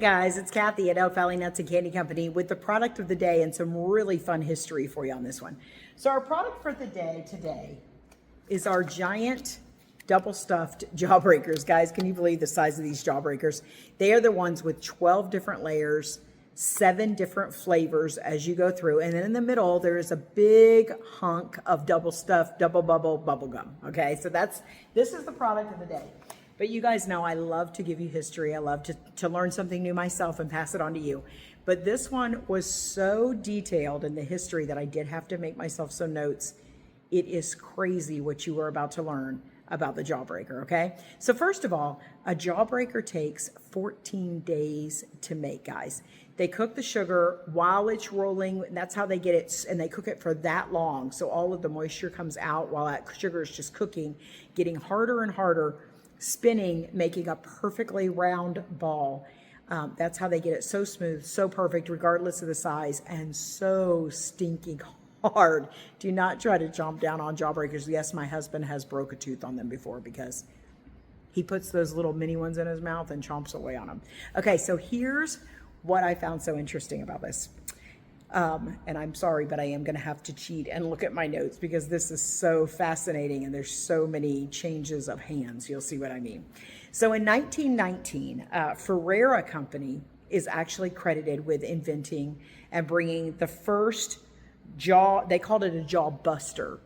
guys, it's Kathy at Elk Valley Nuts and Candy Company with the product of the day and some really fun history for you on this one. So our product for the day today is our giant double stuffed Jawbreakers. Guys, can you believe the size of these Jawbreakers? They are the ones with 12 different layers, 7 different flavors as you go through. And then in the middle, there is a big hunk of double stuffed, double bubble bubble gum. Okay, so this is the product of the day. But you guys know I love to give you history. I love to learn something new myself and pass it on to you. But this one was so detailed in the history that I did have to make myself some notes. It is crazy what you are about to learn about the Jawbreaker, okay? So first of all, a Jawbreaker takes 14 days to make, guys. They cook the sugar while it's rolling. That's how they get it, and they cook it for that long. So all of the moisture comes out while that sugar is just cooking, getting harder and harder, spinning, making a perfectly round ball. That's how they get it so smooth, so perfect, regardless of the size, and so stinking hard. Do not try to chomp down on Jawbreakers. Yes, my husband has broke a tooth on them before because he puts those little mini ones in his mouth and chomps away on them. Okay, so here's what I found so interesting about this. And I'm sorry, but I am going to have to cheat and look at my notes because this is so fascinating and there's so many changes of hands. You'll see what I mean. So in 1919, Ferrera Company is actually credited with inventing and bringing the first they called it a jaw buster.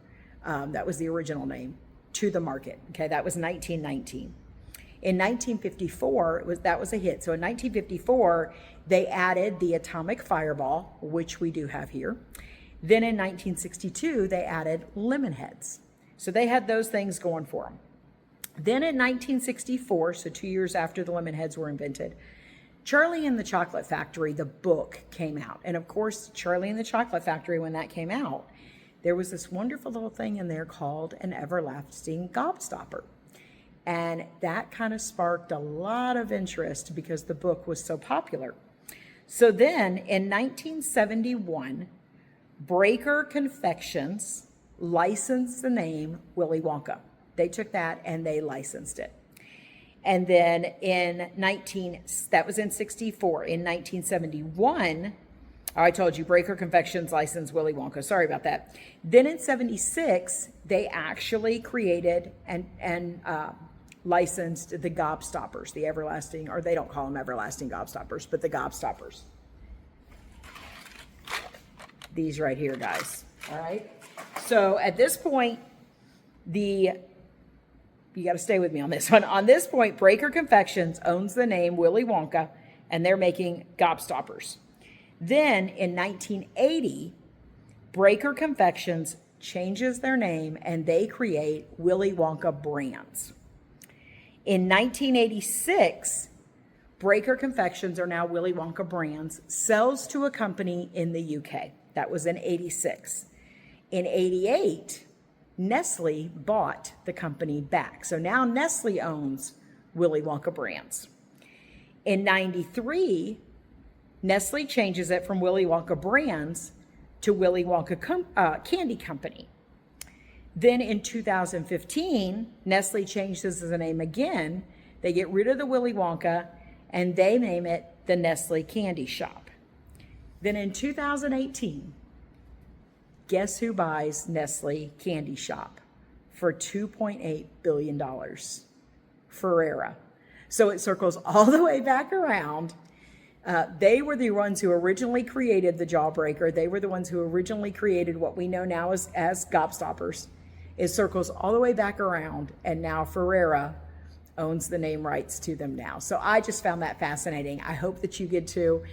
That was the original name, to the market. Okay, that was 1919. In 1954, that was a hit. So in 1954, they added the atomic fireball, which we do have here. Then in 1962, they added lemon heads. So they had those things going for them. Then in 1964, so 2 years after the lemon heads were invented, Charlie and the Chocolate Factory, the book, came out. And of course, Charlie and the Chocolate Factory, when that came out, there was this wonderful little thing in there called an everlasting gobstopper. And that kind of sparked a lot of interest because the book was so popular. So then in 1971, Breaker Confections licensed the name Willy Wonka. They took that and they licensed it. And then that was in 64. In 1971, I told you, Breaker Confections licensed Willy Wonka. Sorry about that. Then in 76, they actually created and licensed the gobstoppers, the everlasting, or they don't call them everlasting gobstoppers, but the gobstoppers. These right here, guys. All right. So at this point, you got to stay with me on this one. On this point, Breaker Confections owns the name Willy Wonka, and they're making gobstoppers. Then in 1980, Breaker Confections changes their name and they create Willy Wonka brands. In 1986, Breaker Confections are now Willy Wonka brands, sells to a company in the UK. That was in 86. In 88, Nestle bought the company back. So now Nestle owns Willy Wonka brands. In 93, Nestle changes it from Willy Wonka brands to Willy Wonka Candy Company. Then in 2015, Nestle changes the name again. They get rid of the Willy Wonka and they name it the Nestle Candy Shop. Then in 2018, guess who buys Nestle Candy Shop for $2.8 billion? Ferrera. So it circles all the way back around. They were the ones who originally created the Jawbreaker. They were the ones who originally created what we know now as gobstoppers. It circles all the way back around, and now Ferrera owns the name rights to them now. So I just found that fascinating. I hope that you did too.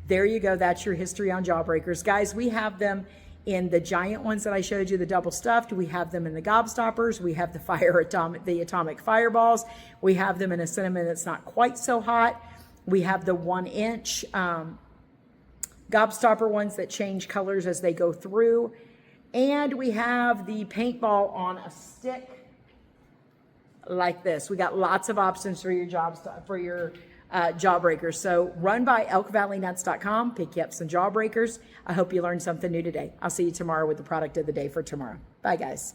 There you go. That's your history on Jawbreakers. Guys, we have them in the giant ones that I showed you, the double stuffed. We have them in the gobstoppers. We have the atomic fireballs. We have them in a cinnamon that's not quite so hot. We have the 1-inch gobstopper ones that change colors as they go through. And we have the paintball on a stick like this. We got lots of options for your Jawbreakers. So run by elkvalleynuts.com, pick you up some Jawbreakers. I hope you learned something new today. I'll see you tomorrow with the product of the day for tomorrow. Bye, guys.